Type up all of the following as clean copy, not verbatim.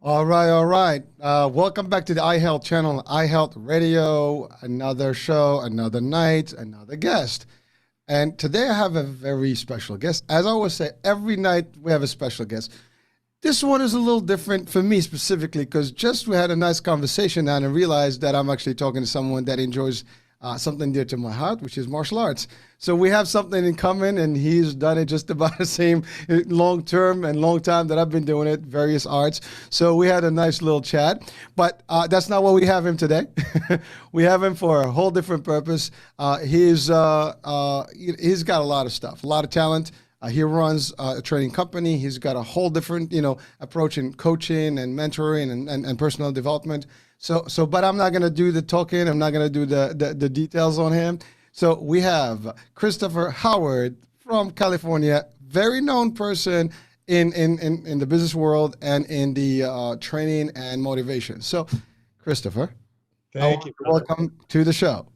All right, all right. Welcome back to the iHealth channel, iHealth Radio. Another show, another night, another guest. And today I have a very special guest. As I always say, every night we have a special guest. This one is a little different for me specifically because just we had a nice conversation and I realized that I'm actually talking to someone that enjoys something dear to my heart, which is martial arts. So we have something in common, and he's done it just about the same long term and long time that I've been doing it, various arts. So we had a nice little chat, but that's not what we have him today. We have him for a whole different purpose. He's got a lot of stuff, a lot of talent. He runs a training company. He's got a whole different, approach in coaching and mentoring and personal development. But I'm not going to do the talking. I'm not going to do the details on him. So we have Christopher Howard from California, very known person in the business world and in the training and motivation. So, Christopher, thank you. Welcome to the show.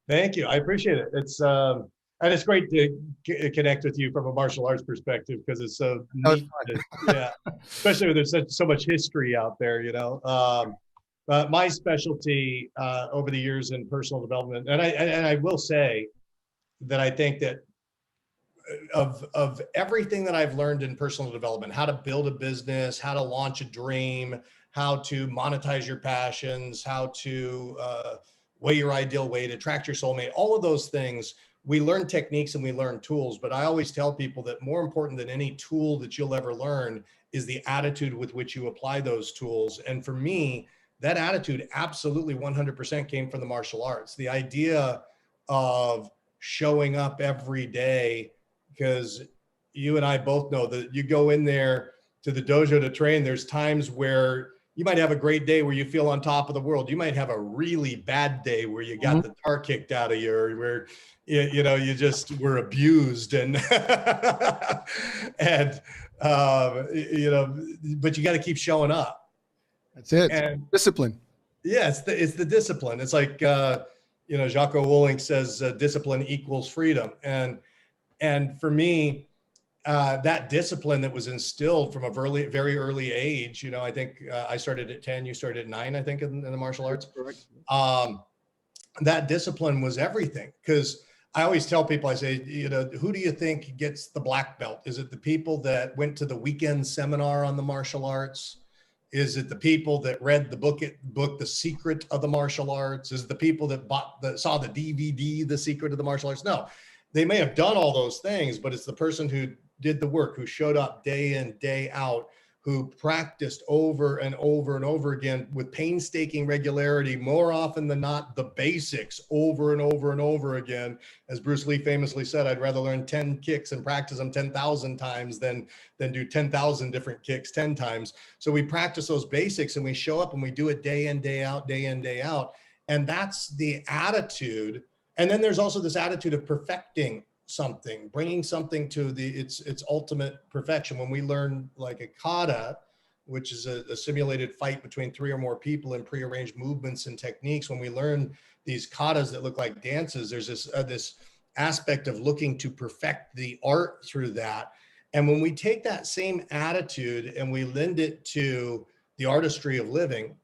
Thank you. I appreciate it. It's great to connect with you from a martial arts perspective because it's so neat. Especially when there's so much history out there, But my specialty over the years in personal development, and I will say that I think that of everything that I've learned in personal development, how to build a business, how to launch a dream, how to monetize your passions, how to weigh your ideal weight, attract your soulmate, all of those things, we learn techniques and we learn tools. But I always tell people that more important than any tool that you'll ever learn is the attitude with which you apply those tools. And for me, that attitude absolutely 100% came from the martial arts. The idea of showing up every day, because you and I both know that you go in there to the dojo to train, there's times where you might have a great day where you feel on top of the world. You might have a really bad day where you got the tar kicked out of you, or where you just were abused and and but you got to keep showing up. That's it. And discipline. Yeah, it's the discipline. It's like Jocko Willink says, discipline equals freedom. And for me, that discipline that was instilled from a very early age, I think I started at 10, you started at 9, I think, in the martial arts. Correct. That discipline was everything. Because I always tell people, I say, who do you think gets the black belt? Is it the people that went to the weekend seminar on the martial arts? Is it the people that read the book, The Secret of the Martial Arts? Is it the people that saw the DVD, The Secret of the Martial Arts? No, they may have done all those things, but it's the person who did the work, who showed up day in, day out, who practiced over and over and over again with painstaking regularity, more often than not, the basics over and over and over again. As Bruce Lee famously said, I'd rather learn 10 kicks and practice them 10,000 times than do 10,000 different kicks 10 times. So we practice those basics and we show up and we do it day in, day out, day in, day out. And that's the attitude. And then there's also this attitude of perfecting something, bringing something to its ultimate perfection. When we learn like a kata, which is a simulated fight between 3 or more people in prearranged movements and techniques, when we learn these katas that look like dances, there's this aspect of looking to perfect the art through that. And when we take that same attitude and we lend it to the artistry of living,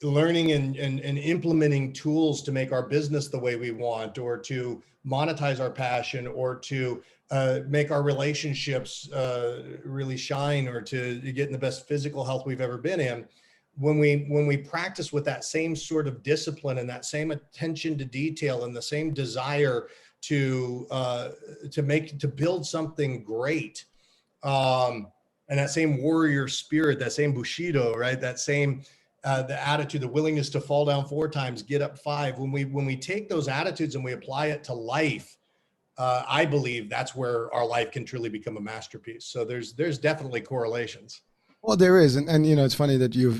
learning and implementing tools to make our business the way we want, or to monetize our passion, or to make our relationships really shine, or to get in the best physical health we've ever been in. When we practice with that same sort of discipline and that same attention to detail and the same desire to build something great, and that same warrior spirit, that same Bushido, right? That same the attitude, the willingness to fall down 4 times, get up 5. When we take those attitudes and we apply it to life, I believe that's where our life can truly become a masterpiece. So there's definitely correlations. Well, there is, and it's funny that you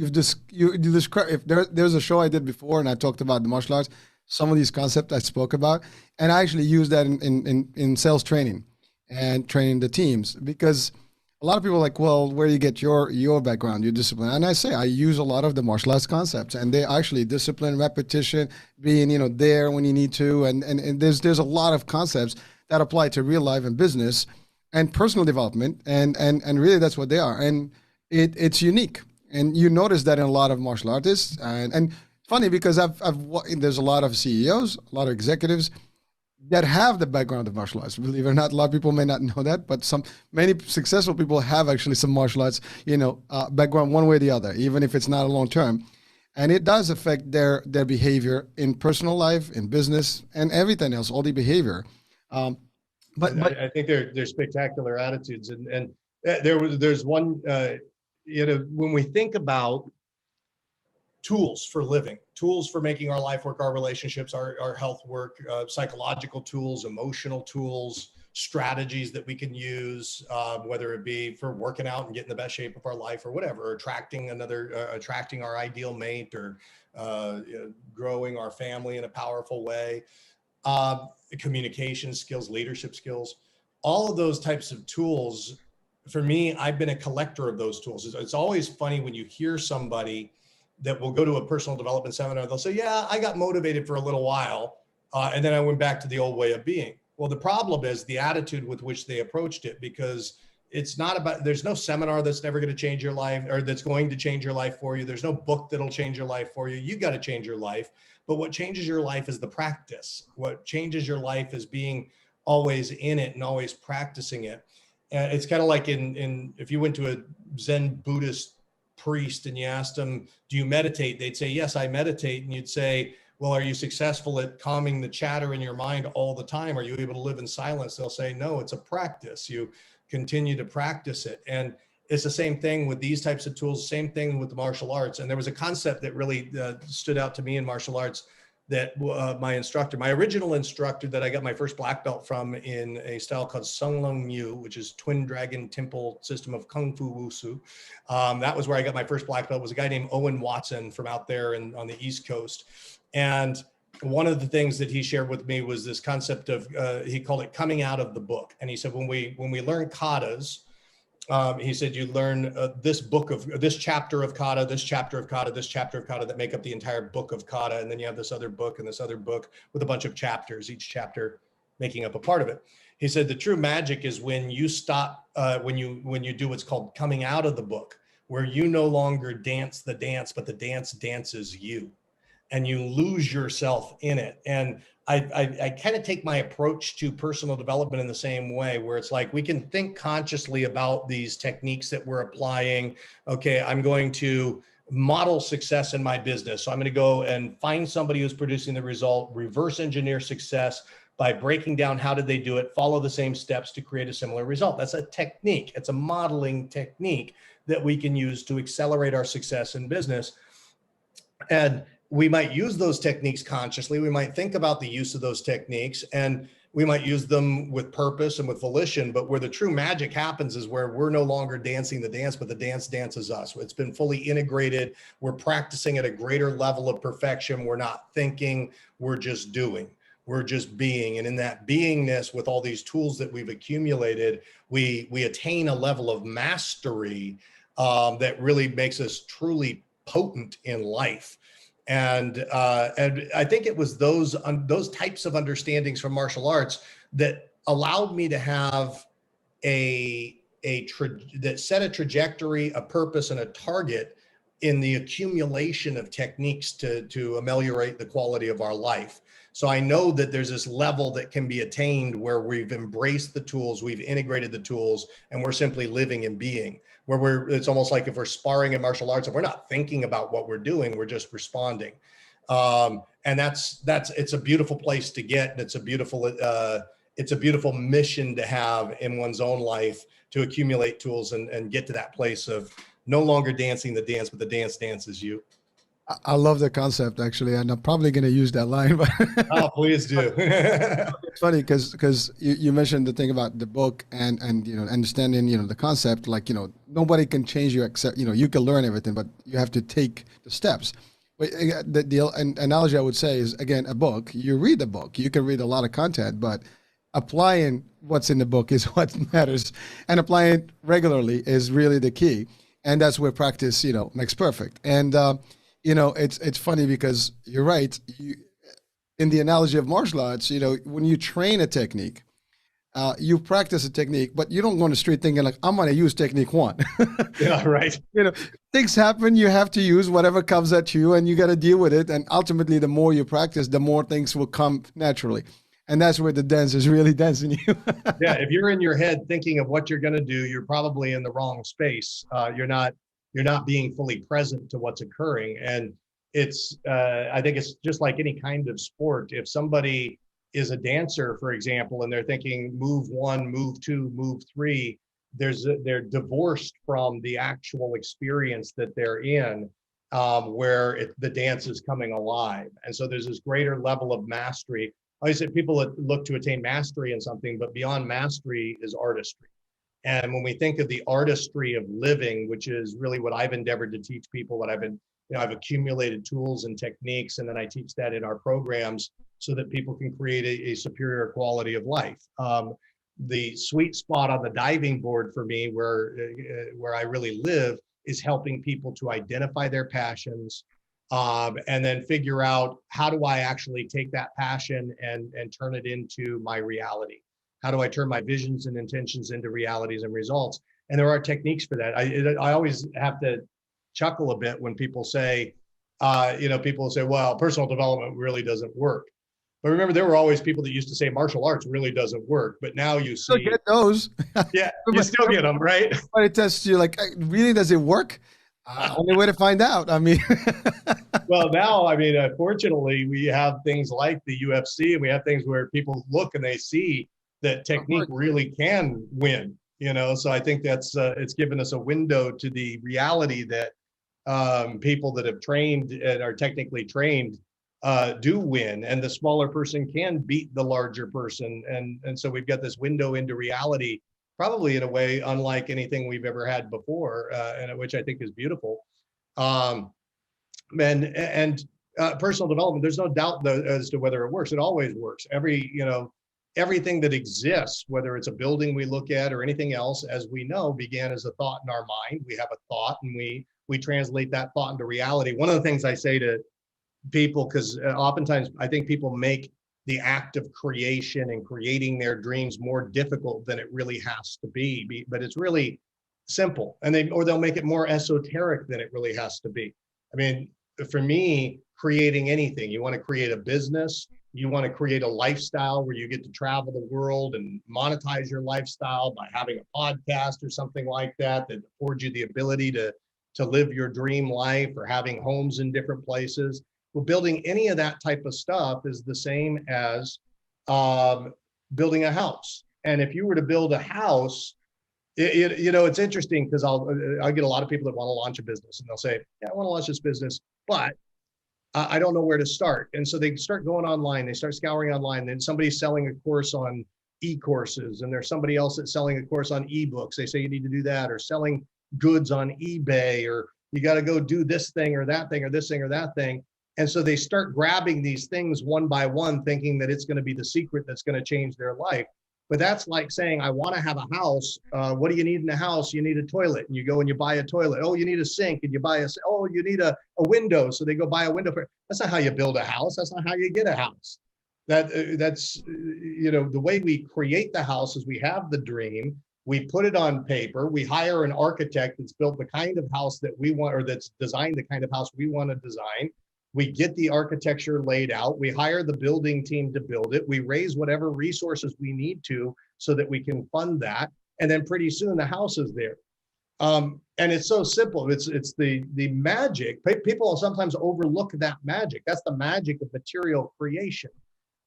described. If there's a show I did before, and I talked about the martial arts, some of these concepts I spoke about, and I actually use that in sales training and training the teams, because a lot of people are like, well, where do you get your background, your discipline? And I say I use a lot of the martial arts concepts, and they actually discipline, repetition, being there when you need to, and there's a lot of concepts that apply to real life and business and personal development, and really that's what they are, and it's unique. And you notice that in a lot of martial artists. And funny because there's a lot of CEOs, a lot of executives that have the background of martial arts. Believe it or not, a lot of people may not know that, but many successful people have actually some martial arts, background one way or the other, even if it's not a long term. And it does affect their behavior in personal life, in business, and everything else, all the behavior. But I think they're spectacular attitudes, and there's one, when we think about tools for living, tools for making our life work, our relationships, our health work, psychological tools, emotional tools, strategies that we can use, whether it be for working out and getting the best shape of our life or whatever, or attracting our ideal mate, or growing our family in a powerful way, communication skills, leadership skills, all of those types of tools. For me, I've been a collector of those tools. It's always funny when you hear somebody that will go to a personal development seminar. They'll say, yeah, I got motivated for a little while, and then I went back to the old way of being. Well, the problem is the attitude with which they approached it, because it's not about, there's no seminar that's never going to change your life, or that's going to change your life for you. There's no book that'll change your life for you. You got to change your life. But what changes your life is the practice. What changes your life is being always in it and always practicing it. And it's kind of like if you went to a Zen Buddhist priest and you asked them, do you meditate? They'd say, yes, I meditate. And you'd say, well, are you successful at calming the chatter in your mind all the time? Are you able to live in silence? They'll say, no, it's a practice. You continue to practice it. And it's the same thing with these types of tools, same thing with the martial arts. And there was a concept that really stood out to me in martial arts that my original instructor that I got my first black belt from in a style called Sung Lung Mu, which is Twin Dragon Temple system of Kung Fu Wushu. That was where I got my first black belt. Was a guy named Owen Watson from out there on the East Coast. And one of the things that he shared with me was this concept of, he called it coming out of the book. And he said, when we learn katas, he said, you learn this chapter of kata, this chapter of kata, this chapter of kata that make up the entire book of kata. And then you have this other book and this other book with a bunch of chapters, each chapter making up a part of it. He said, the true magic is when you stop, when you do what's called coming out of the book, where you no longer dance the dance, but the dance dances you, and you lose yourself in it. And I kind of take my approach to personal development in the same way, where it's like we can think consciously about these techniques that we're applying. Okay, I'm going to model success in my business. So I'm going to go and find somebody who's producing the result, reverse engineer success by breaking down how did they do it, follow the same steps to create a similar result. That's a technique. It's a modeling technique that we can use to accelerate our success in business. And we might use those techniques consciously. We might think about the use of those techniques, and we might use them with purpose and with volition. But where the true magic happens is where we're no longer dancing the dance, but the dance dances us. It's been fully integrated. We're practicing at a greater level of perfection. We're not thinking, we're just doing. We're just being. And in that beingness, with all these tools that we've accumulated, we attain a level of mastery that really makes us truly potent in life. And I think it was those types of understandings from martial arts that allowed me to have that set a trajectory, a purpose, and a target in the accumulation of techniques to ameliorate the quality of our life. So I know that there's this level that can be attained where we've embraced the tools, we've integrated the tools, and we're simply living and being. Where it's almost like if we're sparring in martial arts and we're not thinking about what we're doing, we're just responding. And it's a beautiful place to get, and it's a beautiful mission to have in one's own life, to accumulate tools and get to that place of no longer dancing the dance, but the dance dances you. I love the concept, actually, and I'm probably going to use that line. But oh, please do. It's funny because you mentioned the thing about the book and understanding the concept. Like nobody can change you except you can learn everything, but you have to take the steps. But the analogy I would say is, again, a book. You read the book, you can read a lot of content, but applying what's in the book is what matters, and applying it regularly is really the key. And that's where practice makes perfect. And it's funny because you're right. In the analogy of martial arts, when you train a technique, you practice a technique, but you don't go on the street thinking like, I'm going to use technique one. Yeah, right. Things happen. You have to use whatever comes at you, and you got to deal with it. And ultimately, the more you practice, the more things will come naturally. And that's where the dance is really dancing you. Yeah, if you're in your head thinking of what you're going to do, you're probably in the wrong space. You're not being fully present to what's occurring. And I think it's just like any kind of sport. If somebody is a dancer, for example, and they're thinking move one, move two, move three, they're divorced from the actual experience that they're in, where the dance is coming alive. And so there's this greater level of mastery. I said people that look to attain mastery in something, but beyond mastery is artistry. And when we think of the artistry of living, which is really what I've endeavored to teach people, I've accumulated tools and techniques, and then I teach that in our programs so that people can create a superior quality of life. The sweet spot on the diving board for me, where I really live, is helping people to identify their passions, and then figure out, how do I actually take that passion and turn it into my reality? How do I turn my visions and intentions into realities and results? And there are techniques for that. I always have to chuckle a bit when people say, people say, well, personal development really doesn't work. But remember, there were always people that used to say martial arts really doesn't work. But now you see, Still get those. Yeah, you still get them, right? But it tests you like, really, does it work? Only way to find out. I mean, well, now, fortunately, we have things like the UFC, and we have things where people look and they see that technique really can win. So I think that's it's given us a window to the reality that people that have trained and are technically trained do win, and the smaller person can beat the larger person, and so we've got this window into reality, probably in a way unlike anything we've ever had before, and which I think is beautiful. And personal development, there's no doubt though, as to whether it works. It always works. Everything that exists, whether it's a building we look at or anything else, as we know, began as a thought in our mind. We have a thought, and we translate that thought into reality. One of the things I say to people, because oftentimes I think people make the act of creation and creating their dreams more difficult than it really has to be, but it's really simple, and they'll make it more esoteric than it really has to be. For me, creating anything, you want to create a business, you want to create a lifestyle where you get to travel the world and monetize your lifestyle by having a podcast or something like that affords you the ability to live your dream life, or having homes in different places. Well, building any of that type of stuff is the same as building a house. And if you were to build a house, it's interesting, because I'll get a lot of people that want to launch a business, and they'll say, yeah, I want to launch this business, but I don't know where to start. And so they start going online, they start scouring online, then somebody's selling a course on e-courses, and there's somebody else that's selling a course on ebooks. They say you need to do that, or selling goods on eBay, or you got to go do this thing or that thing or this thing or that thing. And so they start grabbing these things one by one, thinking that it's going to be the secret that's going to change their life. But that's like saying, I want to have a house. What do you need in a house? You need a toilet, and you go and you buy a toilet. Oh, you need a sink, and you buy you need a window. So they go buy a window. That's not how you build a house. That's not how you get a house. That's the way we create the house is we have the dream, we put it on paper, we hire an architect that's built the kind of house that we want, or that's designed the kind of house we want to design. We get the architecture laid out, we hire the building team to build it, we raise whatever resources we need to so that we can fund that, and then pretty soon the house is there. And it's so simple. It's the magic. People sometimes overlook that magic. That's the magic of material creation.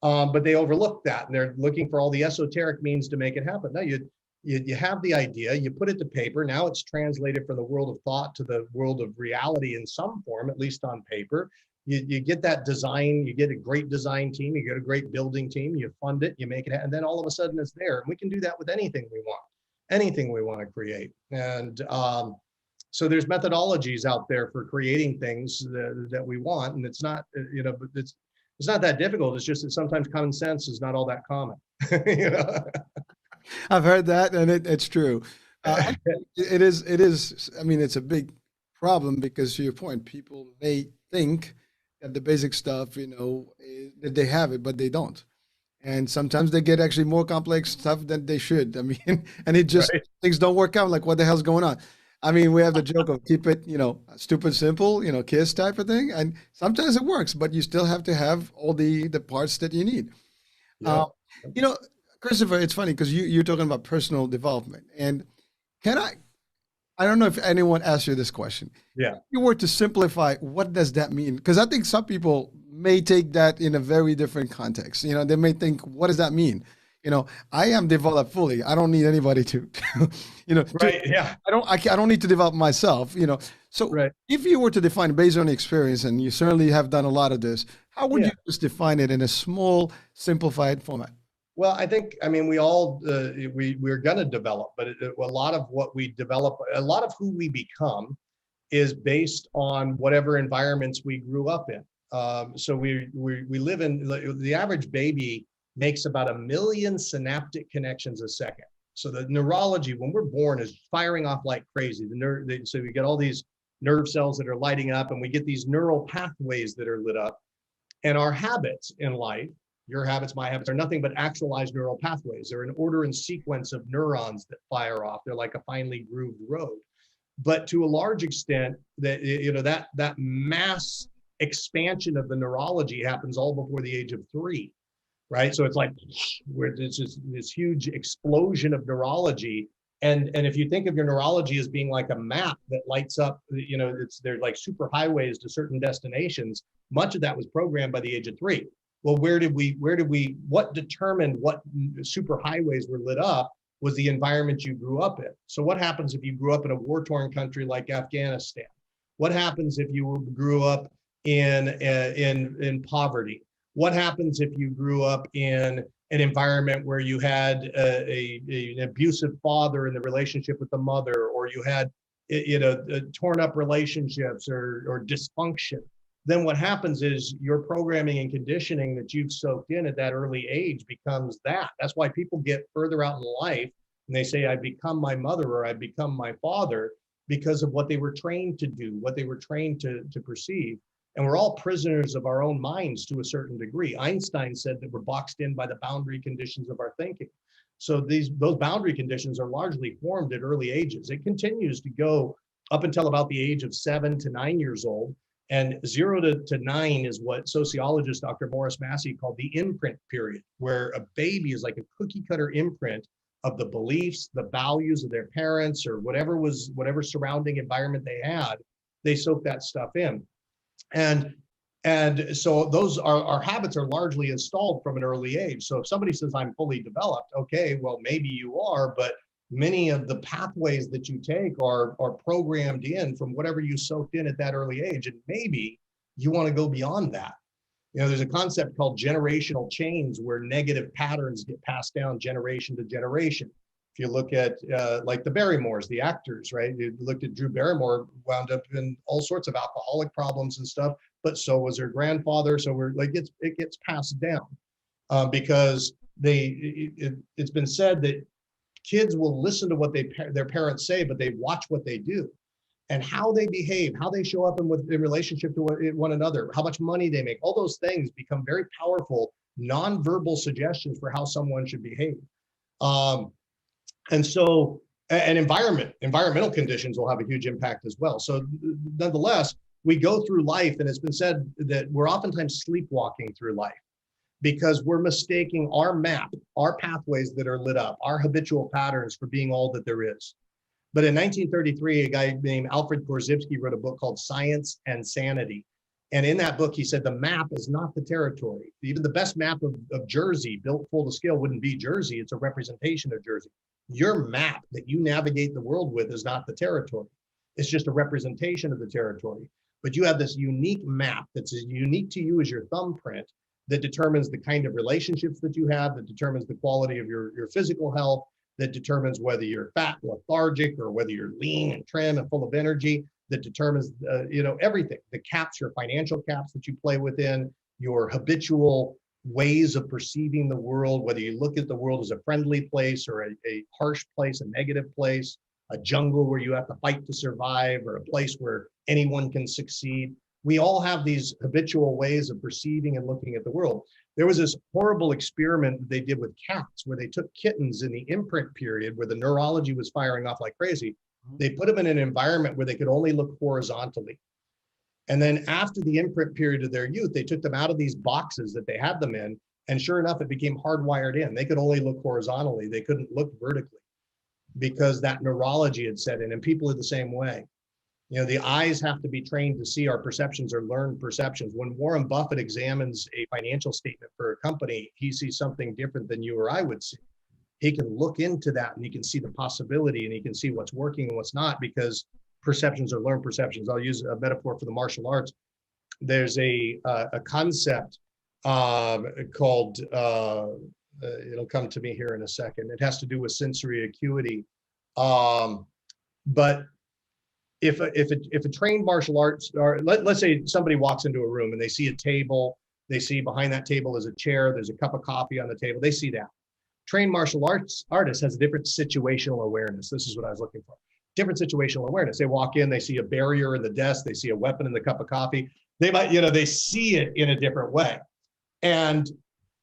But they overlook that, and they're looking for all the esoteric means to make it happen. No, you have the idea, you put it to paper, now it's translated from the world of thought to the world of reality in some form, at least on paper. You get that design, you get a great design team, you get a great building team, you fund it, you make it, and then all of a sudden it's there. And we can do that with anything we want to create. And so there's methodologies out there for creating things that we want, and it's not, but it's not that difficult. It's just that sometimes common sense is not all that common. I've heard that, and it's true. It is. I mean, it's a big problem, because to your point, people may think that the basic stuff, that they have it, but they don't. And sometimes they get actually more complex stuff than they should. I mean, and it just, Right. things don't work out. Like, what the hell's going on? I mean, we have the joke of keep it, stupid simple, kiss type of thing. And sometimes it works, but you still have to have all the parts that you need. Uh, Yep. you know, Christopher, it's funny because you're talking about personal development. And can I don't know if anyone asked you this question. Yeah. If you were to simplify, what does that mean? Because I think some people may take that in a very different context. They may think, what does that mean? I am developed fully. I don't need anybody to, Right. Yeah. I don't need to develop myself, So Right. if you were to define based on experience, and you certainly have done a lot of this, how would Yeah. you just define it in a small, simplified format? Well, I mean, we all, we're going to develop, but a lot of what we develop, a lot of who we become is based on whatever environments we grew up in. So we live in, the average baby makes about 1 million synaptic connections a second. So the neurology, when we're born, is firing off like crazy. So we get all these nerve cells that are lighting up, and we get these neural pathways that are lit up. And our habits in life, your habits, my habits, are nothing but actualized neural pathways. They're an order and sequence of neurons that fire off. They're like a finely grooved road. But to a large extent, that mass expansion of the neurology happens all before the age of 3, right? So it's like where there's this huge explosion of neurology. And if you think of your neurology as being like a map that lights up, they're like super highways to certain destinations. Much of that was programmed by the age of 3. Well, what determined what super highways were lit up was the environment you grew up in. So what happens if you grew up in a war-torn country like Afghanistan? What happens if you grew up in poverty? What happens if you grew up in an environment where you had an abusive father in the relationship with the mother, or you had torn up relationships or dysfunction? Then what happens is your programming and conditioning that you've soaked in at that early age becomes that. That's why people get further out in life and they say, I become my mother or I become my father, because of what they were trained to do, what they were trained to perceive. And we're all prisoners of our own minds to a certain degree. Einstein said that we're boxed in by the boundary conditions of our thinking. So those boundary conditions are largely formed at early ages. It continues to go up until about the age of 7 to 9 years old. And 0 to 9 is what sociologist Dr. Morris Massey called the imprint period, where a baby is like a cookie cutter imprint of the beliefs, the values of their parents, or whatever surrounding environment they had. They soak that stuff in. And so those our habits are largely installed from an early age. So if somebody says I'm fully developed, okay, well, maybe you are, but many of the pathways that you take are programmed in from whatever you soaked in at that early age. And maybe you want to go beyond that. There's a concept called generational chains where negative patterns get passed down generation to generation. If you look at like the Barrymores, the actors, right? You looked at Drew Barrymore, wound up in all sorts of alcoholic problems and stuff, but so was her grandfather. So it gets passed down because it's been said that kids will listen to what their parents say, but they watch what they do. And how they behave, how they show up in relationship to one another, how much money they make, all those things become very powerful, nonverbal suggestions for how someone should behave. And environmental conditions will have a huge impact as well. So nonetheless, we go through life, and it's been said that we're oftentimes sleepwalking through life because we're mistaking our map, our pathways that are lit up, our habitual patterns for being all that there is. But in 1933, a guy named Alfred Korzybski wrote a book called Science and Sanity. And in that book, he said the map is not the territory. Even the best map of Jersey built full to scale wouldn't be Jersey. It's a representation of Jersey. Your map that you navigate the world with is not the territory. It's just a representation of the territory. But you have this unique map that's as unique to you as your thumbprint that determines the kind of relationships that you have, that determines the quality of your physical health, that determines whether you're fat, lethargic, or whether you're lean and trim and full of energy, that determines, everything. The caps, your financial caps that you play within, your habitual ways of perceiving the world, whether you look at the world as a friendly place or a harsh place, a negative place, a jungle where you have to fight to survive, or a place where anyone can succeed. We all have these habitual ways of perceiving and looking at the world. There was this horrible experiment they did with cats where they took kittens in the imprint period where the neurology was firing off like crazy. They put them in an environment where they could only look horizontally. And then after the imprint period of their youth, they took them out of these boxes that they had them in. And sure enough, it became hardwired in. They could only look horizontally. They couldn't look vertically because that neurology had set in, and people are the same way. You know, the eyes have to be trained to see. Our perceptions are learned perceptions. When Warren Buffett examines a financial statement for a company, he sees something different than you or I would see. He can look into that and he can see the possibility and he can see what's working and what's not, because perceptions are learned perceptions. I'll use a metaphor for the martial arts. There's a concept called, it'll come to me here in a second. It has to do with sensory acuity. But if a trained martial arts, or let's say somebody walks into a room and they see a table, they see behind that table is a chair, there's a cup of coffee on the table, they see that. Trained martial arts artist has a different situational awareness. This is what I was looking for. Different situational awareness. They walk in, they see a barrier in the desk, they see a weapon in the cup of coffee. They might, they see it in a different way. And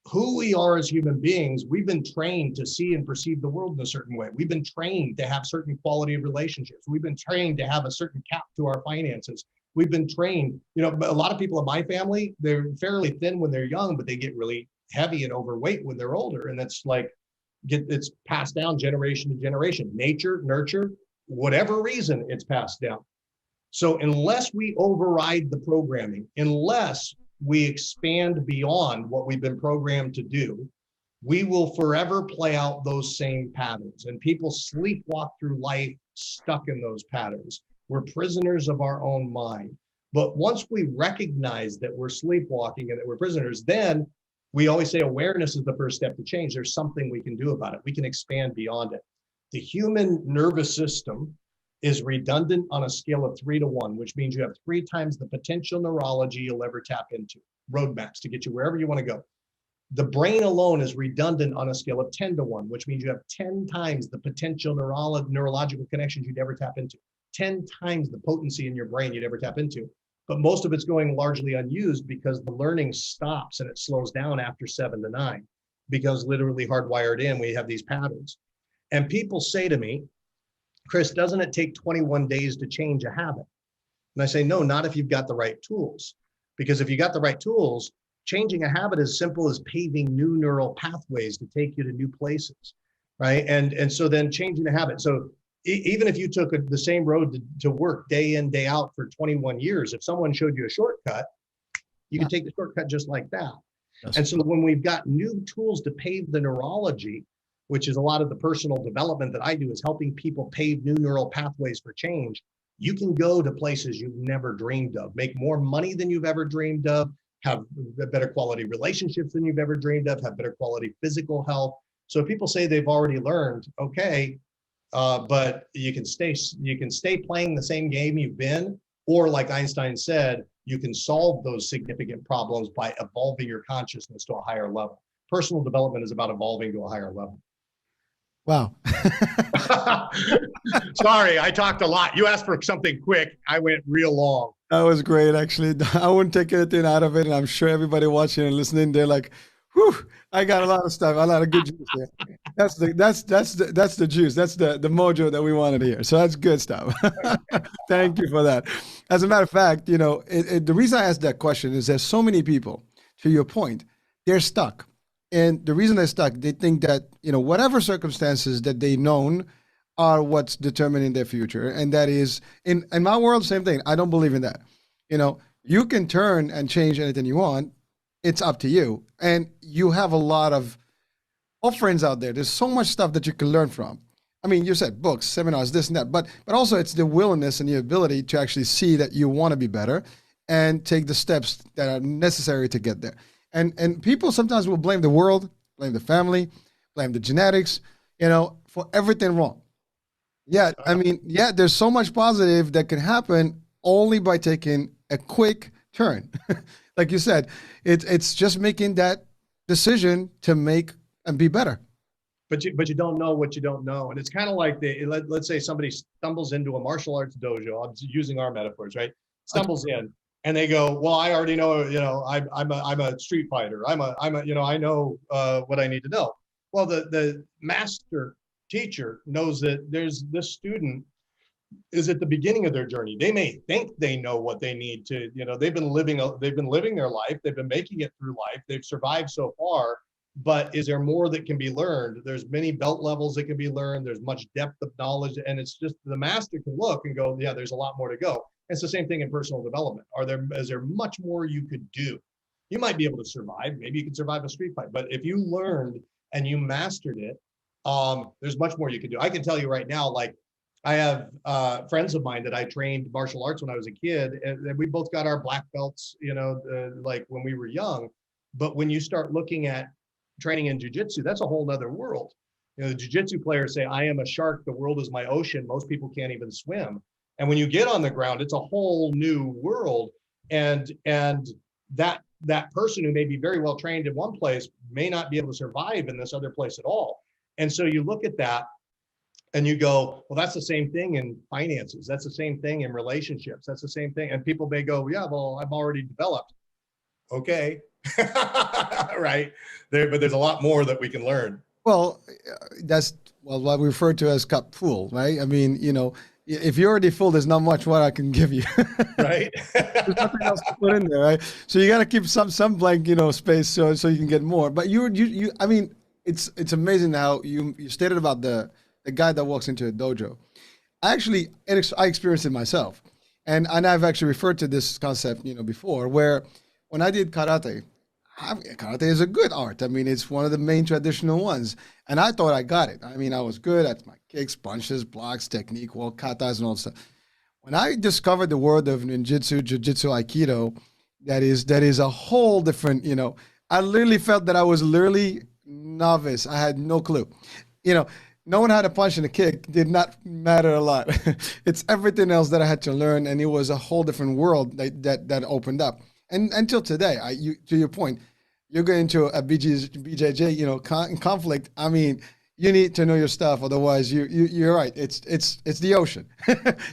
who we are as human beings, we've been trained to see and perceive the world in a certain way. We've been trained to have certain quality of relationships. We've been trained to have a certain cap to our finances. We've been trained, a lot of people in my family, they're fairly thin when they're young, but they get really heavy and overweight when they're older. And that's like, it's passed down generation to generation. Nature, nurture, whatever reason it's passed down. So unless we override the programming, unless we expand beyond what we've been programmed to do, we will forever play out those same patterns. And people sleepwalk through life stuck in those patterns. We're prisoners of our own mind. But once we recognize that we're sleepwalking and that we're prisoners, then we always say awareness is the first step to change. There's something we can do about it. We can expand beyond it. The human nervous system is redundant on a scale of 3 to 1, which means you have 3 times the potential neurology you'll ever tap into, roadmaps to get you wherever you want to go. The brain alone is redundant on a scale of 10 to 1, which means you have 10 times the potential neurological connections you'd ever tap into, 10 times the potency in your brain you'd ever tap into. But most of it's going largely unused because the learning stops and it slows down after 7 to 9, because literally hardwired in, we have these patterns. And people say to me, Chris, doesn't it take 21 days to change a habit? And I say, no, not if you've got the right tools. Because if you got the right tools, changing a habit is as simple as paving new neural pathways to take you to new places, right? And so then changing a habit. So even if you took the same road to work day in, day out for 21 years, if someone showed you a shortcut, you can take the shortcut just like that. And so when we've got new tools to pave the neurology, which is a lot of the personal development that I do, is helping people pave new neural pathways for change, you can go to places you've never dreamed of, make more money than you've ever dreamed of, have better quality relationships than you've ever dreamed of, have better quality physical health. So people say they've already learned, okay, but you can stay playing the same game you've been, or like Einstein said, you can solve those significant problems by evolving your consciousness to a higher level. Personal development is about evolving to a higher level. Wow. Sorry, I talked a lot. You asked for something quick. I went real long. That was great, actually. I wouldn't take anything out of it, and I'm sure everybody watching and listening, they're like, whew, I got a lot of stuff, a lot of good juice there. That's the juice. That's the mojo that we wanted to hear. So that's good stuff. Thank you for that. As a matter of fact, the reason I asked that question is there's so many people, to your point, they're stuck. And the reason they're stuck, they think that, whatever circumstances that they've known are what's determining their future. And that is, in my world, same thing. I don't believe in that. You can turn and change anything you want. It's up to you. And you have a lot of friends out there. There's so much stuff that you can learn from. I mean, you said books, seminars, this and that, but also it's the willingness and the ability to actually see that you want to be better and take the steps that are necessary to get there. And people sometimes will blame the world, blame the family, blame the genetics, for everything wrong. There's so much positive that can happen only by taking a quick turn. Like you said, it's just making that decision to make and be better. But you don't know what you don't know. And it's kind of like let's say somebody stumbles into a martial arts dojo. I'm using our metaphors, right? Stumbles in. and they go, well, I already know, I'm a street fighter. I know what I need to know. Well, the master teacher knows that there's this student is at the beginning of their journey. They may think they know what they need to, they've been living their life. They've been making it through life. They've survived so far, but is there more that can be learned? There's many belt levels that can be learned. There's much depth of knowledge. And it's just the master can look and go, yeah, there's a lot more to go. It's the same thing in personal development. Is there much more you could do? You might be able to survive. Maybe you can survive a street fight, but if you learned and you mastered it, there's much more you can do. I can tell you right now, like, I have friends of mine that I trained martial arts when I was a kid, and we both got our black belts, like when we were young. But when you start looking at training in jiu-jitsu, that's a whole nother world. The jiu-jitsu players say, I am a shark, the world is my ocean. Most people can't even swim. And when you get on the ground, it's a whole new world. And that person who may be very well trained in one place may not be able to survive in this other place at all. And so you look at that and you go, well, that's the same thing in finances. That's the same thing in relationships. That's the same thing. And people may go, yeah, well, I'm already developed. Okay. Right. But there's a lot more that we can learn. Well, that's what we refer to as cup full, right? I mean, if you're already full, there's not much what I can give you. Right. There's nothing else to put in there, right? So you got to keep some blank, space so you can get more. But I mean, it's amazing how you stated about the guy that walks into a dojo. I experienced it myself. And I've actually referred to this concept, before, where when I did karate is a good art. I mean, it's one of the main traditional ones. And I thought I got it. I mean, I was good at my kicks, punches, blocks, technique, katas, and all that stuff. When I discovered the world of ninjutsu, jiu-jitsu, aikido, that is a whole different, I literally felt that I was literally novice. I had no clue. Knowing how to punch and a kick did not matter a lot. It's everything else that I had to learn, and it was a whole different world that opened up. And until today, to your point, you're going into a BJJ, conflict. I mean, you need to know your stuff, otherwise you're right. It's the ocean.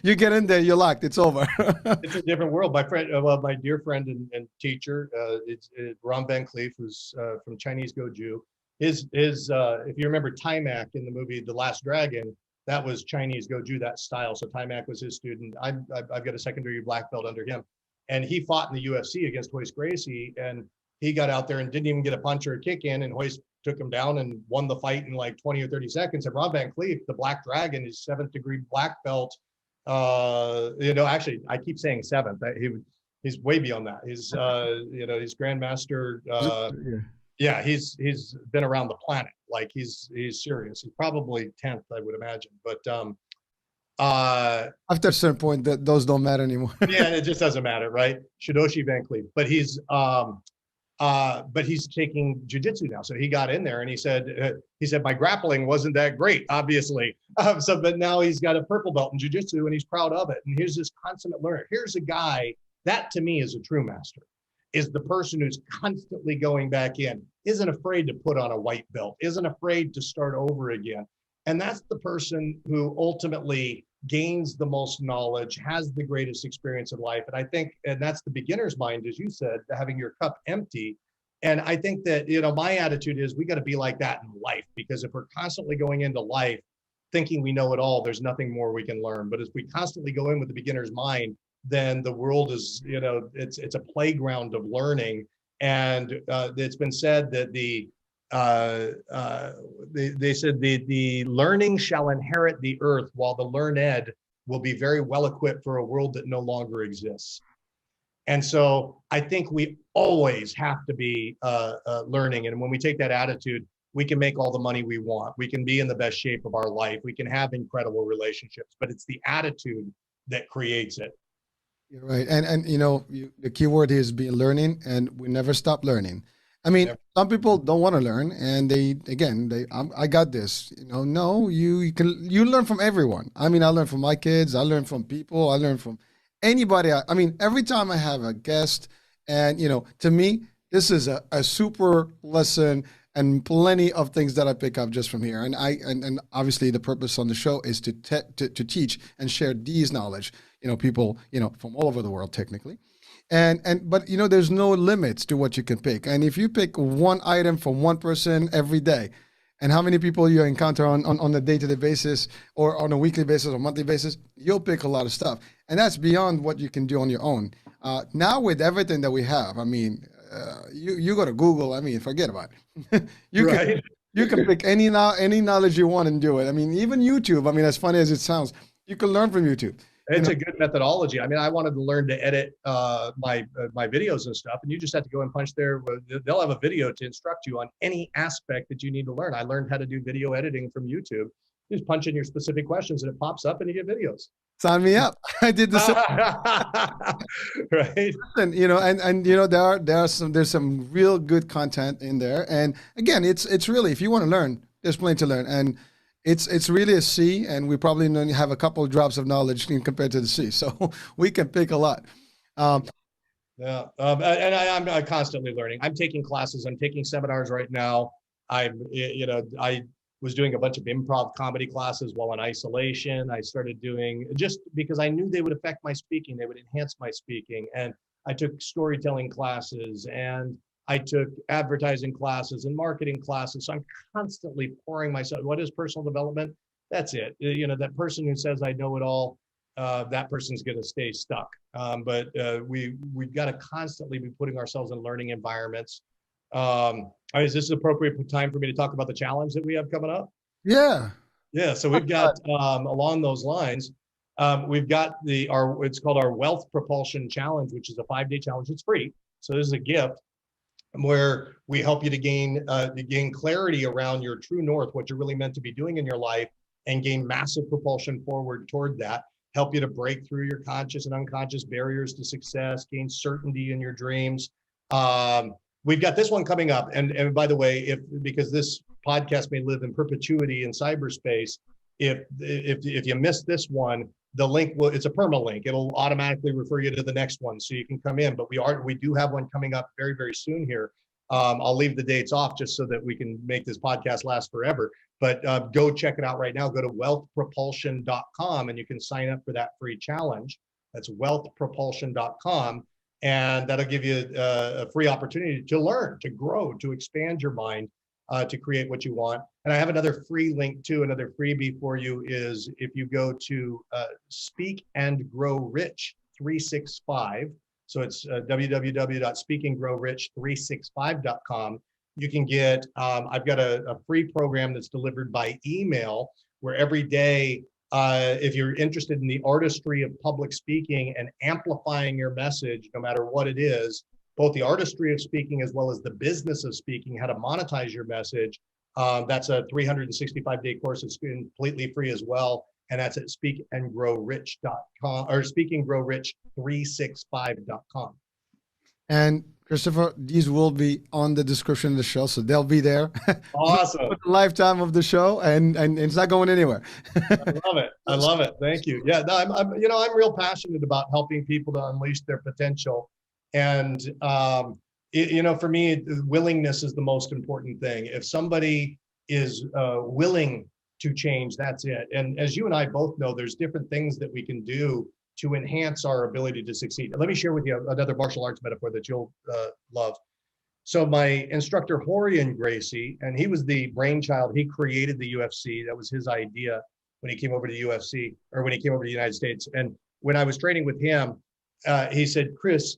You get in there, you're locked. It's over. It's a different world. My friend, my dear friend and teacher, it's Ron Van Cleef, who's from Chinese Goju. His if you remember Timac in the movie The Last Dragon, that was Chinese Goju, that style. So Timac was his student. I've got a secondary black belt under him, and he fought in the UFC against Royce Gracie, and he got out there and didn't even get a punch or a kick in, and Royce took him down and won the fight in like 20 or 30 seconds. And Ron Van Cleef, the Black Dragon, is 7th degree black belt. Actually, I keep saying 7th. He's way beyond that. He's he's Grandmaster. Yeah, he's been around the planet. Like he's serious. He's probably 10th, I would imagine. But after a certain point, those don't matter anymore. Yeah, it just doesn't matter, right? Shidoshi Van Cleef. But he's taking jiu-jitsu now. So he got in there and he said my grappling wasn't that great, obviously. But now he's got a purple belt in jiu-jitsu and he's proud of it. And here's this consummate learner. Here's a guy that to me is a true master. Is the person who's constantly going back in, isn't afraid to put on a white belt, isn't afraid to start over again. And that's the person who ultimately gains the most knowledge, has the greatest experience in life. And I think, and that's the beginner's mind, as you said, having your cup empty. And I think that, my attitude is we got to be like that in life, because if we're constantly going into life thinking we know it all, there's nothing more we can learn. But as we constantly go in with the beginner's mind, then the world is, it's a playground of learning. And it's been said that they said the learning shall inherit the earth, while the learned will be very well equipped for a world that no longer exists. And so I think we always have to be learning. And when we take that attitude, we can make all the money we want. We can be in the best shape of our life. We can have incredible relationships, but it's the attitude that creates it. You're right. And the key word is be learning, and we never stop learning. I mean, some people don't want to learn, and I got this, no, you learn from everyone. I mean, I learn from my kids, I learn from people, I learn from anybody. I mean, every time I have a guest, and, to me, this is a super lesson and plenty of things that I pick up just from here. And and obviously the purpose on the show is to teach and share these knowledge, people, from all over the world technically. But you know, there's no limits to what you can pick. And if you pick one item from one person every day, and how many people you encounter on a day-to-day basis or on a weekly basis or monthly basis, you'll pick a lot of stuff. And that's beyond what you can do on your own. Now with everything that we have, I mean, you go to Google, I mean, forget about it. Right. You can pick any knowledge you want and do it. I mean, even YouTube, I mean, as funny as it sounds, you can learn from YouTube. It's a good methodology. I mean, I wanted to learn to edit my videos and stuff, and you just have to go and punch there. They'll have a video to instruct you on any aspect that you need to learn. I learned how to do video editing from YouTube. You just punch in your specific questions, and it pops up, and you get videos. Sign me up. I did the same. Right. And you know, and you know, there's some real good content in there. And again, it's really, if you want to learn, there's plenty to learn. And it's really a C, and we probably only have a couple of drops of knowledge compared to the C. So we can pick a lot. Yeah, and I'm constantly learning. I'm taking classes. I'm taking seminars right now. I was doing a bunch of improv comedy classes while in isolation. I started doing, just because I knew they would affect my speaking, they would enhance my speaking. And I took storytelling classes, and I took advertising classes and marketing classes. So I'm constantly pouring myself. What is personal development? That's it. You know, that person who says I know it all, that person's going to stay stuck. But we've got to constantly be putting ourselves in learning environments. Is this an appropriate time for me to talk about the challenge that we have coming up? Yeah. Yeah. So we've got along those lines, we've got it's called our Wealth Propulsion Challenge, which is a 5-day challenge. It's free. So this is a gift where we help you to gain clarity around your true north, what you're really meant to be doing in your life, and gain massive propulsion forward toward that. Help you to break through your conscious and unconscious barriers to success, gain certainty in your dreams. We've got this one coming up, and by the way, because this podcast may live in perpetuity in cyberspace, if you miss this one, the link it's a permalink. It'll automatically refer you to the next one, so you can come in. But we do have one coming up very, very soon here. I'll leave the dates off just so that we can make this podcast last forever. But go check it out right now. Go to wealthpropulsion.com and you can sign up for that free challenge. That's wealthpropulsion.com. And that'll give you a free opportunity to learn, to grow, to expand your mind, to create what you want. And I have another free link too, another freebie for you is if you go to Speak and Grow Rich 365. So it's www.speakandgrowrich365.com. You can get, I've got a free program that's delivered by email where every day, if you're interested in the artistry of public speaking and amplifying your message, no matter what it is, both the artistry of speaking as well as the business of speaking, how to monetize your message, that's a 365-day course. It's completely free as well. And that's at speakandgrowrich.com or speakandgrowrich365.com. And Christopher, these will be on the description of the show, so they'll be there. Awesome. For the lifetime of the show, and it's not going anywhere. I love it. I love it. Thank you. Yeah, no, I'm real passionate about helping people to unleash their potential. And, for me, willingness is the most important thing. If somebody is willing to change, that's it. And as you and I both know, there's different things that we can do to enhance our ability to succeed. Let me share with you another martial arts metaphor that you'll love. So my instructor, Horian Gracie, and he was the brainchild, he created the UFC. That was his idea when he came over to the UFC, or when he came over to the United States. And when I was training with him, he said, Chris,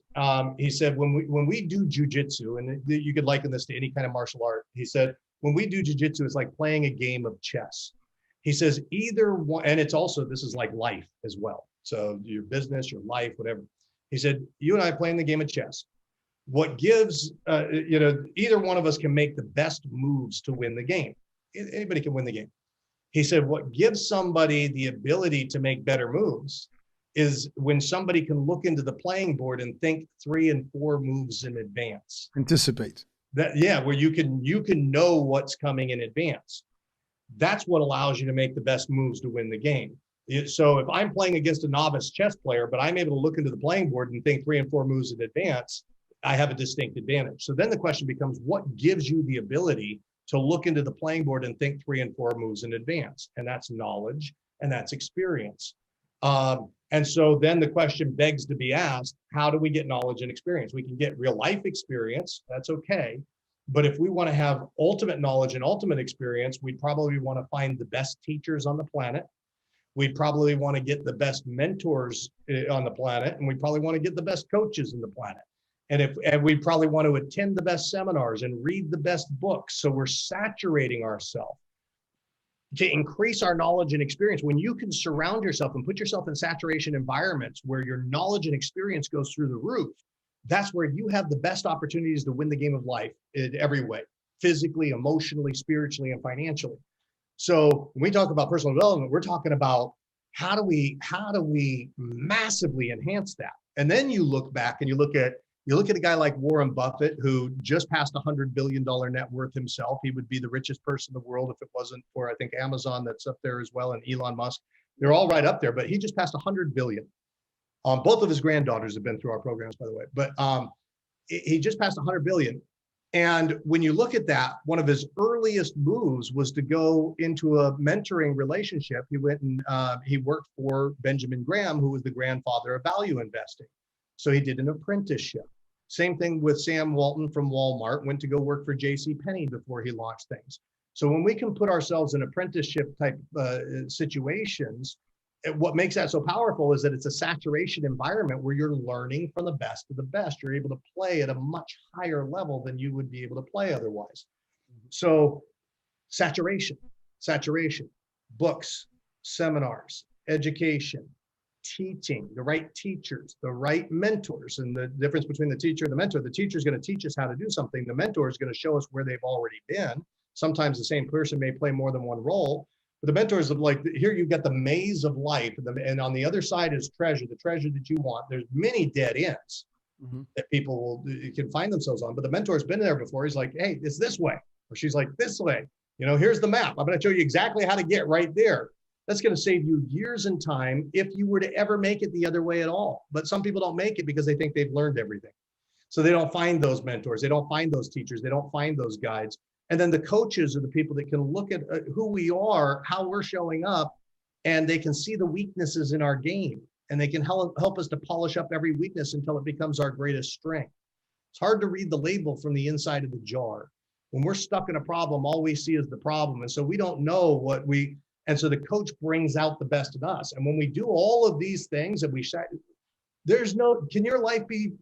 he said, when we do jujitsu, and you could liken this to any kind of martial art, he said, when we do jujitsu, it's like playing a game of chess. He says either one, and it's also, this is like life as well. So your business, your life, whatever. He said, you and I playing the game of chess. What gives, either one of us can make the best moves to win the game. Anybody can win the game. He said, what gives somebody the ability to make better moves is when somebody can look into the playing board and think 3 and 4 moves in advance. Anticipate. Where you can know what's coming in advance. That's what allows you to make the best moves to win the game. So if I'm playing against a novice chess player, but I'm able to look into the playing board and think 3 and 4 moves in advance, I have a distinct advantage. So then the question becomes, what gives you the ability to look into the playing board and think 3 and 4 moves in advance? And that's knowledge, and that's experience. And so then the question begs to be asked, how do we get knowledge and experience? We can get real life experience, that's okay. But if we want to have ultimate knowledge and ultimate experience, we'd probably want to find the best teachers on the planet. We'd probably want to get the best mentors on the planet, and we probably want to get the best coaches on the planet. And we probably want to attend the best seminars and read the best books. So we're saturating ourselves to increase our knowledge and experience. When you can surround yourself and put yourself in saturation environments where your knowledge and experience goes through the roof, that's where you have the best opportunities to win the game of life in every way, physically, emotionally, spiritually, and financially. So when we talk about personal development, we're talking about how do we massively enhance that? And then you look back and you look at a guy like Warren Buffett, who just passed $100 billion net worth himself. He would be the richest person in the world if it wasn't for, I think, Amazon that's up there as well, and Elon Musk. They're all right up there, but he just passed $100 billion. Both of his granddaughters have been through our programs, by the way, but he just passed $100 billion. And when you look at that, one of his earliest moves was to go into a mentoring relationship. He went and he worked for Benjamin Graham, who was the grandfather of value investing. So he did an apprenticeship. Same thing with Sam Walton from Walmart, went to go work for J.C. Penney before he launched things. So when we can put ourselves in apprenticeship type situations, what makes that so powerful is that it's a saturation environment where you're learning from the best of the best. You're able to play at a much higher level than you would be able to play otherwise. So saturation, books, seminars, education, teaching, the right teachers, the right mentors. And the difference between the teacher and the mentor, the teacher is going to teach us how to do something. The mentor is going to show us where they've already been. Sometimes the same person may play more than one role, but the mentors of, like, here you get the maze of life, and on the other side is treasure, the treasure that you want. There's many dead ends that people can find themselves on, but the mentor's been there before. He's like, hey, it's this way, or she's like, this way. Here's the map. I'm going to show you exactly how to get right there. That's going to save you years in time if you were to ever make it the other way at all. But some people don't make it because they think they've learned everything. So they don't find those mentors. They don't find those teachers. They don't find those guides. And then the coaches are the people that can look at who we are, how we're showing up, and they can see the weaknesses in our game. And they can help us to polish up every weakness until it becomes our greatest strength. It's hard to read the label from the inside of the jar. When we're stuck in a problem, all we see is the problem. And so we don't know and so the coach brings out the best in us. And when we do all of these things, and can your life be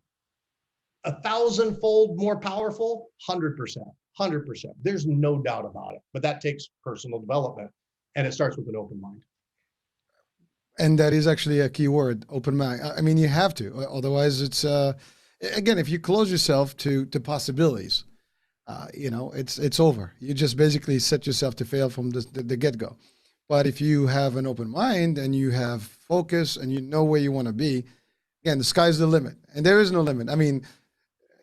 1,000-fold more powerful? 100%. There's no doubt about it. But that takes personal development, and it starts with an open mind. And that is actually a key word, open mind. I mean, you have to, otherwise it's, again, if you close yourself to possibilities, it's over. You just basically set yourself to fail from the get-go. But if you have an open mind and you have focus and you know where you want to be, again, the sky's the limit. And there is no limit. I mean,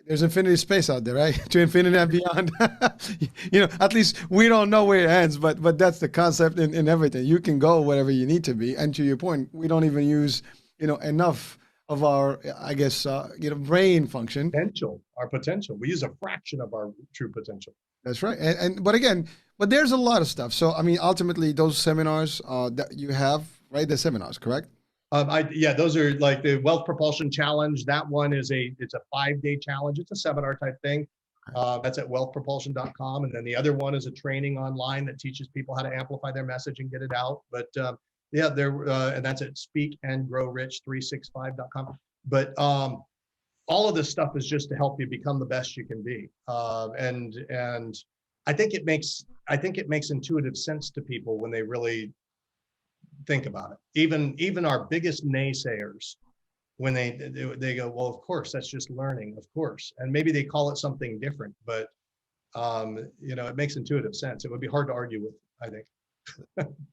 there's infinity space out there, right? To infinity and beyond. At least we don't know where it ends, but that's the concept in everything. You can go wherever you need to be. And to your point, we don't even use, enough of our, brain function. Our potential. We use a fraction of our true potential. That's right. But there's a lot of stuff. So, I mean, ultimately those seminars that you have, right? The seminars, correct? Those are like the Wealth Propulsion Challenge. That one it's a 5-day challenge. It's a seminar type thing. That's at wealthpropulsion.com. And then the other one is a training online that teaches people how to amplify their message and get it out. But and that's at speakandgrowrich365.com. But all of this stuff is just to help you become the best you can be. And I think it makes intuitive sense to people when they really think about it. Even our biggest naysayers, when they go, well, of course, that's just learning, of course. And maybe they call it something different, but it makes intuitive sense. It would be hard to argue with, I think.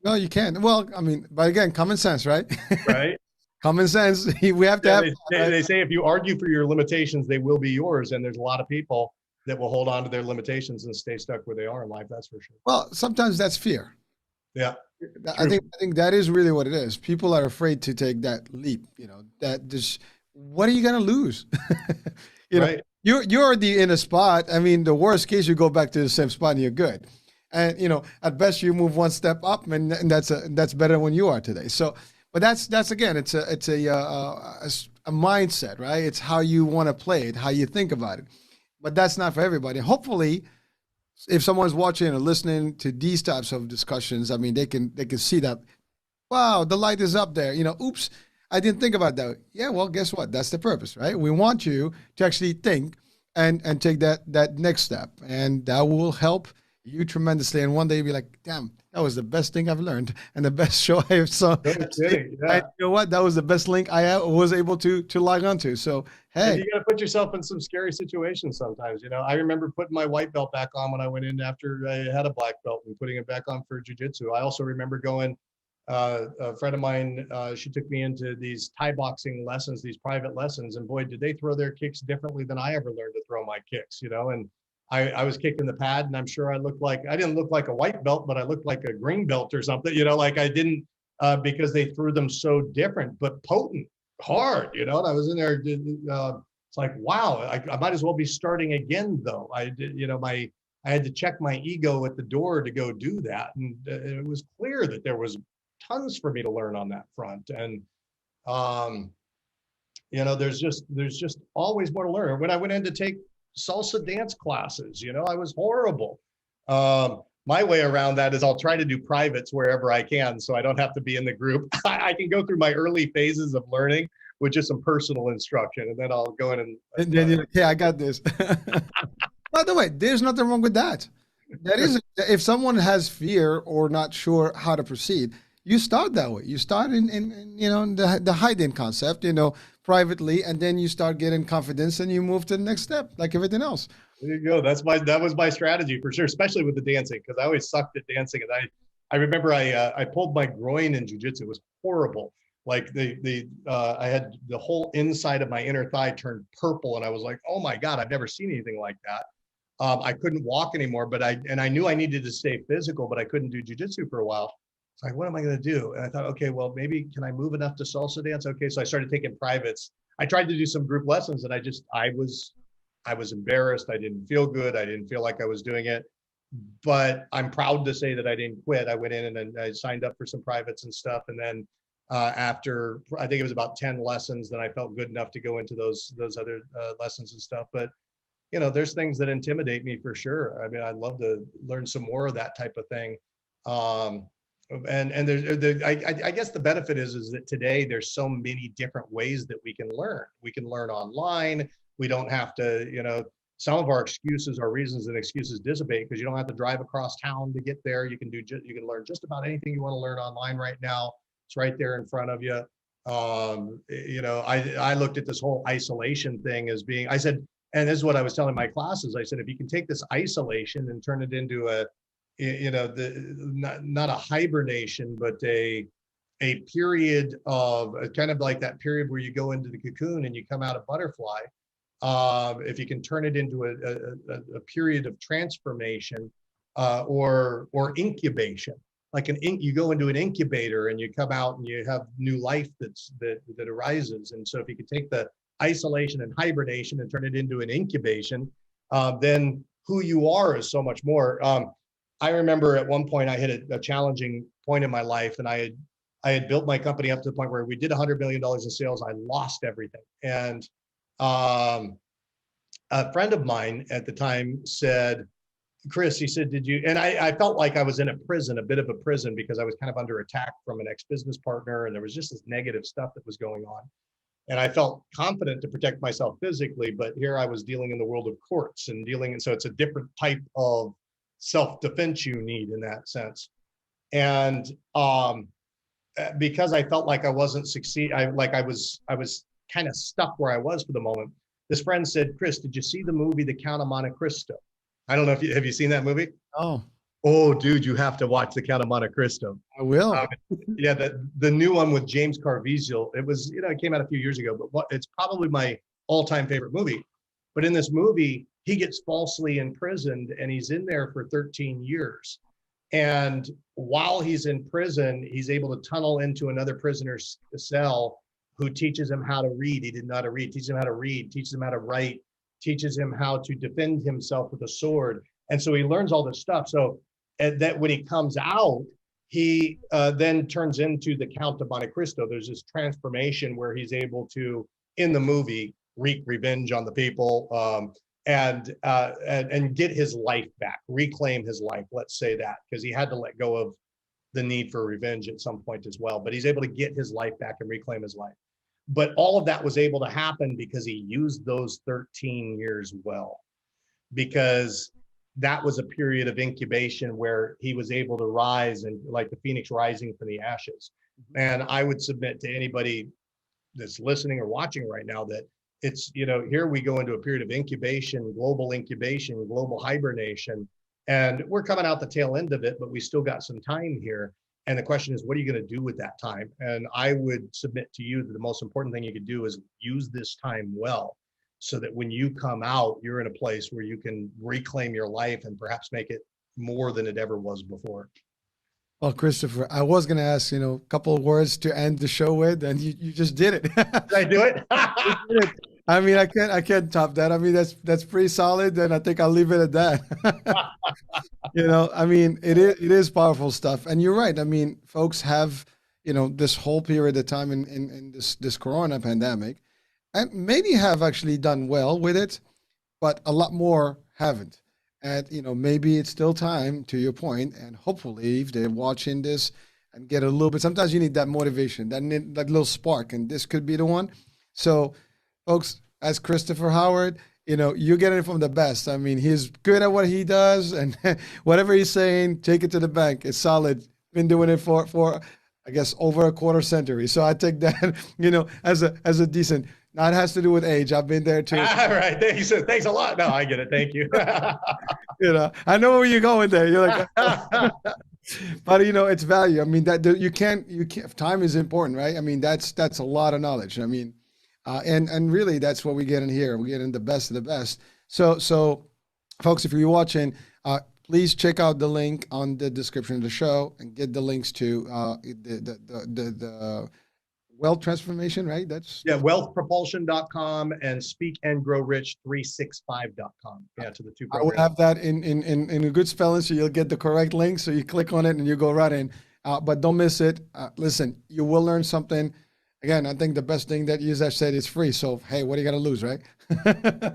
No, you can't. Well, I mean, but again, common sense, right? Right. Common sense. We have to have. They say if you argue for your limitations, they will be yours. And there's a lot of people that will hold on to their limitations and stay stuck where they are in life. That's for sure. Well, sometimes that's fear. Yeah. I think that is really what it is. People are afraid to take that leap. What are you going to lose? Right. You're already in a spot. I mean, the worst case, you go back to the same spot and you're good. And, at best you move one step up, and that's better than when you are today. So, But that's again, it's a mindset, right? It's how you want to play it, how you think about it. But that's not for everybody. Hopefully, if someone's watching or listening to these types of discussions, I mean, they can see that, wow, the light is up there. Oops, I didn't think about that. Yeah, well, guess what? That's the purpose, right? We want you to actually think and take that next step, and that will help you tremendously. And one day you'll be like, damn, that was the best thing I've learned and the best show I have saw. No kidding. Yeah. And you know what? That was the best link I was able to log onto. So And hey, you got to put yourself in some scary situations sometimes. I remember putting my white belt back on when I went in after I had a black belt and putting it back on for jiu-jitsu. I also remember going, a friend of mine, she took me into these Thai boxing lessons, these private lessons, and boy, did they throw their kicks differently than I ever learned to throw my kicks, and I was kicking the pad, and I'm sure I didn't look like a white belt, but I looked like a green belt or something, like I didn't, because they threw them so different, but potent, hard, and I was in there, it's like, wow, I might as well be starting again though. I did, I had to check my ego at the door to go do that. And it was clear that there was tons for me to learn on that front. And, there's just always more to learn. When I went in to take salsa dance classes, I was horrible. My way around that is I'll try to do privates wherever I can, so I don't have to be in the group. I can go through my early phases of learning with just some personal instruction, and then I'll go in and then you're like, hey, I got this. By the way, there's nothing wrong with that. That is, if someone has fear or not sure how to proceed, you start that way. You start in the hiding concept, privately, and then you start getting confidence and you move to the next step, like everything else. There you go. That was my strategy for sure, especially with the dancing, because I always sucked at dancing. And I remember I pulled my groin in jiu-jitsu. It was horrible. Like I had the whole inside of my inner thigh turned purple, and I was like, oh my God, I've never seen anything like that. I couldn't walk anymore, but I knew I needed to stay physical, but I couldn't do jiu-jitsu for a while. It's like, what am I going to do? And I thought, okay, well, maybe can I move enough to salsa dance? Okay, so I started taking privates. I tried to do some group lessons, and I was embarrassed. I didn't feel good. I didn't feel like I was doing it. But I'm proud to say that I didn't quit. I went in and I signed up for some privates and stuff, and then after I think it was about 10 lessons, then I felt good enough to go into those other lessons and stuff. But there's things that intimidate me for sure. I mean, I'd love to learn some more of that type of thing. And I guess the benefit is that today there's so many different ways that we can learn. We can learn online. We don't have to, some of our excuses are reasons that excuses dissipate because you don't have to drive across town to get there. You can learn just about anything you want to learn online right now. It's right there in front of you. I looked at this whole isolation thing as being, I said, and this is what I was telling my classes. I said, if you can take this isolation and turn it into not a hibernation, but a period of kind of like that period where you go into the cocoon and you come out a butterfly. If you can turn it into a period of transformation or incubation, like you go into an incubator and you come out and you have new life that arises. And so if you could take the isolation and hibernation and turn it into an incubation, then who you are is so much more. I remember at one point I hit a challenging point in my life, and I had built my company up to the point where we did $100 million in sales. I lost everything. And a friend of mine at the time said, Chris, he said, did you, and I felt like I was in a bit of a prison, because I was kind of under attack from an ex-business partner, and there was just this negative stuff that was going on. And I felt confident to protect myself physically, but here I was dealing in the world of courts and so it's a different type of self-defense you need in that sense. And because I felt like I wasn't I was kind of stuck where I was for the moment. This friend said, Chris, did you see the movie The Count of Monte Cristo? I don't know if have you seen that movie? Oh, dude, you have to watch The Count of Monte Cristo. I will. Yeah, the new one with James Caviezel. It was, it came out a few years ago, but it's probably my all-time favorite movie. But in this movie, he gets falsely imprisoned, and he's in there for 13 years. And while he's in prison, he's able to tunnel into another prisoner's cell who teaches him how to read. He didn't know how to read. Teaches him how to read. Teaches him how to write. Teaches him how to defend himself with a sword. And so he learns all this stuff. So that when he comes out, he then turns into the Count of Monte Cristo. There's this transformation where he's able to, in the movie, wreak revenge on the people, and get his life back, reclaim his life. Let's say that, because he had to let go of the need for revenge at some point as well. But he's able to get his life back and reclaim his life. But all of that was able to happen because he used those 13 years well, because that was a period of incubation where he was able to rise, and like the phoenix rising from the ashes. And I would submit to anybody that's listening or watching right now that it's, here we go into a period of incubation, global hibernation, and we're coming out the tail end of it, but we still got some time here. And the question is, what are you going to do with that time? And I would submit to you that the most important thing you could do is use this time well, so that when you come out, you're in a place where you can reclaim your life and perhaps make it more than it ever was before. Well, Christopher, I was going to ask, a couple of words to end the show with, and you just did it. Did I do it? You did it. I mean, I can't top that. I mean, that's pretty solid, and I think I'll leave it at that. I mean, it is powerful stuff. And you're right. I mean, folks have, this whole period of time in this corona pandemic, and many have actually done well with it, but a lot more haven't. And, maybe it's still time, to your point, and hopefully if they're watching this and get a little bit, sometimes you need that motivation, that little spark, and this could be the one. So, folks, as Christopher Howard, you're getting it from the best. I mean, he's good at what he does, and whatever he's saying, take it to the bank. It's solid. Been doing it for I guess, over a quarter century. So I take that, as a decent. Now it has to do with age. I've been there too. All right. Thanks a lot. No, I get it. Thank you. I know where you're going there. You're like, but it's value. I mean, that you can't. Time is important, right? I mean, that's a lot of knowledge. I mean, and really, that's what we get in here. We get in the best of the best. So, folks, if you're watching, please check out the link on the description of the show and get the links to the wealth transformation, right? That's wealthpropulsion.com and speakandgrowrich365.com. Yeah, to the two programs. I will have that in a good spelling, so you'll get the correct link. So you click on it and you go right in. But don't miss it. Listen, you will learn something. Again, I think the best thing that Yuzesh said is free. So hey, what are you gonna lose, right? So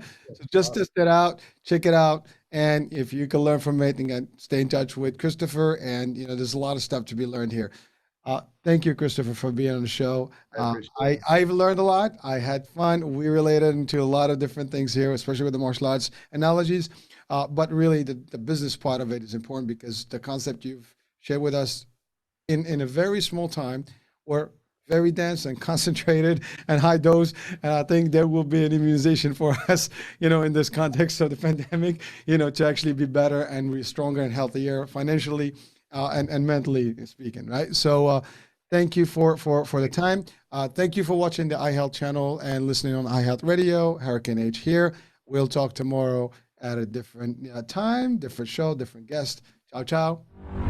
just test it out, check it out, and if you can learn from it, again, stay in touch with Christopher. And there's a lot of stuff to be learned here. Thank you, Christopher, for being on the show. I've learned a lot. I had fun. We related into a lot of different things here, especially with the martial arts analogies. But really, the business part of it is important, because the concept you've shared with us in a very small time were very dense and concentrated and high dose. And I think there will be an immunization for us, in this context of the pandemic, to actually be better and be stronger and healthier financially. And mentally speaking, right? So thank you for the time. Thank you for watching the iHealth channel and listening on iHealth Radio. Hurricane H here. We'll talk tomorrow at a different time, different show, different guest. Ciao, ciao.